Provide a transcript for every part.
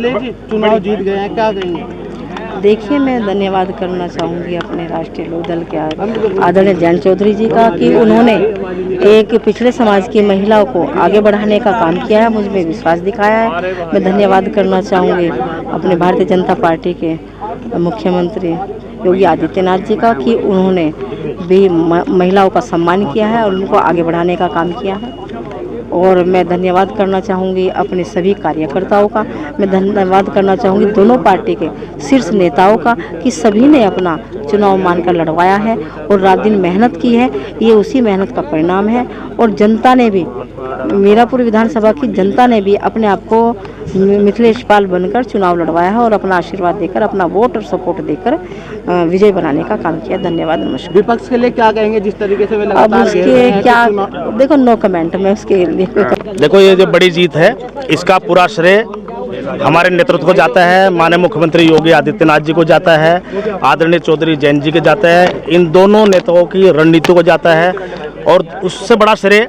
मिथिलेश जी चुनाव जीत गए हैं, क्या कहेंगे? देखिए, मैं धन्यवाद करना चाहूँगी अपने राष्ट्रीय लोक दल के आदरणीय जयंत चौधरी जी का कि उन्होंने एक पिछड़े समाज की महिलाओं को आगे बढ़ाने का काम किया है, मुझ में विश्वास दिखाया है। मैं धन्यवाद करना चाहूँगी अपने भारतीय जनता पार्टी के मुख्यमंत्री योगी आदित्यनाथ जी का कि उन्होंने भी महिलाओं का सम्मान किया है और उनको आगे बढ़ाने का काम किया है। और मैं धन्यवाद करना चाहूँगी अपने सभी कार्यकर्ताओं का। मैं धन्यवाद करना चाहूँगी दोनों पार्टी के शीर्ष नेताओं का कि सभी ने अपना चुनाव मानकर लड़वाया है और रात दिन मेहनत की है। ये उसी मेहनत का परिणाम है। और जनता ने भी, मीरापुर विधानसभा की जनता ने भी अपने आप को मिथिलेश पाल बनकर चुनाव लड़वाया है और अपना आशीर्वाद देकर, अपना वोट और सपोर्ट देकर विजय बनाने का काम किया। धन्यवाद, नमस्कार। विपक्ष के लिए क्या कहेंगे जिस तरीके से वे अब लगातार उसके क्या, देखो, नो कमेंट मैं उसके लिए। देखो, ये जो बड़ी जीत है इसका पूरा श्रेय हमारे नेतृत्व को जाता है, माननीय मुख्यमंत्री योगी आदित्यनाथ जी को जाता है, आदरणीय चौधरी जयंत जी को जाता है, इन दोनों नेताओं की रणनीति को जाता है। और उससे बड़ा श्रेय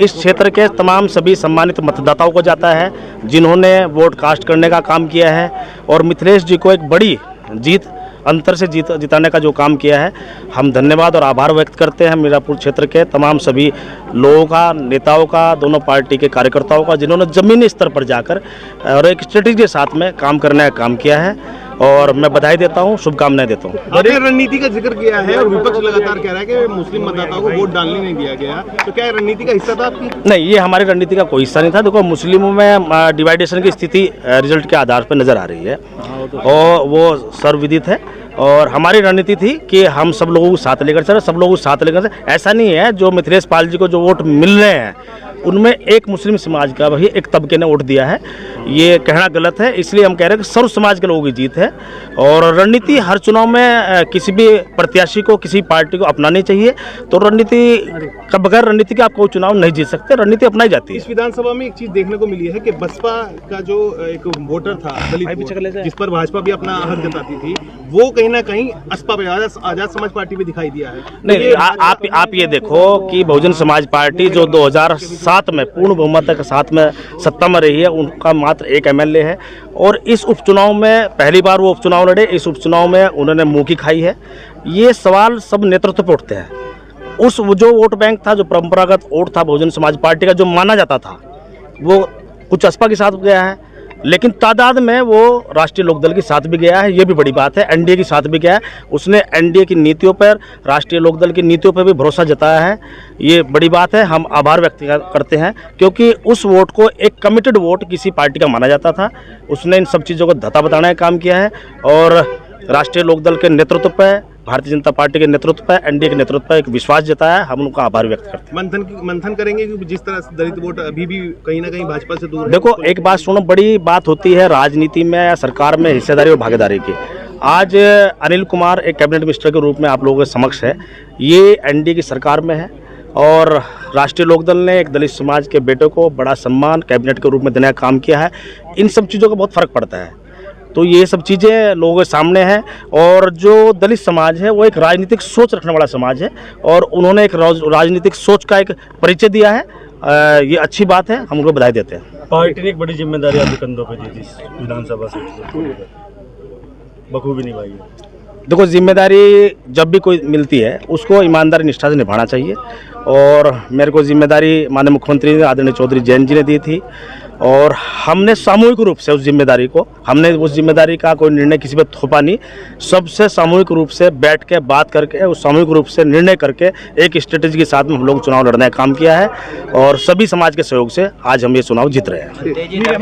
इस क्षेत्र के तमाम सभी सम्मानित मतदाताओं को जाता है जिन्होंने वोट कास्ट करने का काम किया है और मिथिलेश जी को एक बड़ी जीत अंतर से जिताने का जो काम किया है। हम धन्यवाद और आभार व्यक्त करते हैं मीरापुर क्षेत्र के तमाम सभी लोगों का, नेताओं का, दोनों पार्टी के कार्यकर्ताओं का, जिन्होंने ज़मीनी स्तर पर जाकर और एक स्ट्रेटेजी के साथ में काम करने का काम किया है। और मैं बधाई देता हूँ, शुभकामनाएं देता हूँ। बड़ी रणनीति का जिक्र किया है और विपक्ष लगातार कह रहा है कि मुस्लिम मतदाताओं को वोट डालने नहीं दिया गया, तो क्या रणनीति का हिस्सा था आपकी? नहीं, ये हमारी रणनीति का कोई हिस्सा नहीं था। देखो, मुस्लिमों में डिवाइडेशन की स्थिति रिजल्ट के आधार पर नजर आ रही है और वो सर्वविदित है। और हमारी रणनीति थी कि हम सब लोगों को साथ लेकर चले, सब लोगों को साथ लेकर चले। ऐसा नहीं है जो मिथिलेश पाल जी को जो वोट मिल रहे हैं उनमें एक मुस्लिम समाज का भी एक तबके ने वोट दिया है, ये कहना गलत है। इसलिए हम कह रहे हैं कि सर्व समाज के लोगों की जीत है। और रणनीति हर चुनाव में किसी भी प्रत्याशी को, किसी पार्टी को अपनानी चाहिए। तो रणनीति का, बगैर रणनीति के आप कोई चुनाव नहीं जीत सकते, रणनीति अपनाई जाती है। इस विधानसभा में एक चीज देखने को मिली है कि बसपा का जो एक वोटर था दलित वोट, जिस पर भाजपा भी अपना हक जताती थी, वो कहीं ना कहीं असपा पे, आजाद समाज पार्टी में दिखाई दिया है। नहीं, आप ये देखो कि बहुजन समाज पार्टी जो 2007 में पूर्ण बहुमत के साथ में सत्ता में रही है, उनका मात्र एक एमएलए है। और इस उपचुनाव में पहली बार वो उपचुनाव लड़े, इस उपचुनाव में उन्होंने मुंह की खाई है। ये सवाल सब नेतृत्व पे उठते हैं। उस जो वोट बैंक था, जो परंपरागत वोट था बहुजन समाज पार्टी का, जो माना जाता था, वो कुछ असपा के साथ गया है, लेकिन तादाद में वो राष्ट्रीय लोकदल के साथ भी गया है। ये भी बड़ी बात है। एनडीए के साथ भी गया है, उसने एनडीए की नीतियों पर, राष्ट्रीय लोकदल की नीतियों पर भी भरोसा जताया है। ये बड़ी बात है, हम आभार व्यक्त करते हैं क्योंकि उस वोट को एक कमिटेड वोट किसी पार्टी का माना जाता था। उसने इन सब चीज़ों को धता बताने का काम किया है और राष्ट्रीय लोकदल के नेतृत्व पर, भारतीय जनता पार्टी के नेतृत्व पर, एनडीए के नेतृत्व पर एक विश्वास जताया है। हम उनका आभार व्यक्त करते हैं। मंथन करेंगे कि जिस तरह से दलित वोट अभी भी कहीं ना कहीं भाजपा से दूर है। देखो, एक बात सुनो, बड़ी बात होती है राजनीति में या सरकार में हिस्सेदारी और भागीदारी की। आज अनिल कुमार एक कैबिनेट मिनिस्टर के रूप में आप लोगों के समक्ष है। ये एनडीए की सरकार में है और राष्ट्रीय लोकदल ने एक दलित समाज के बेटे को बड़ा सम्मान कैबिनेट के रूप में देने का काम किया है। इन सब चीज़ों का बहुत फर्क पड़ता है। तो ये सब चीज़ें लोगों के सामने हैं। और जो दलित समाज है वो एक राजनीतिक सोच रखने वाला समाज है और उन्होंने एक राजनीतिक सोच का एक परिचय दिया है। ये अच्छी बात है, हम उनको बधाई देते हैं। पार्टी ने एक बड़ी जिम्मेदारी आपके कंधों पे दी थी विधानसभा से, बखूबी निभाई है। देखो, जिम्मेदारी जब भी कोई मिलती है उसको ईमानदारी निष्ठा से निभाना चाहिए और मेरे को जिम्मेदारी माननीय मुख्यमंत्री आदरणीय चौधरी जयंत जी ने दी थी और हमने सामूहिक रूप से उस जिम्मेदारी का कोई निर्णय किसी पे थोपा नहीं। सबसे सामूहिक रूप से बैठ के बात करके, उस सामूहिक रूप से निर्णय करके एक स्ट्रेटेजी के साथ में हम लोग चुनाव लड़ने का काम किया है और सभी समाज के सहयोग से आज हम ये चुनाव जीत रहे हैं।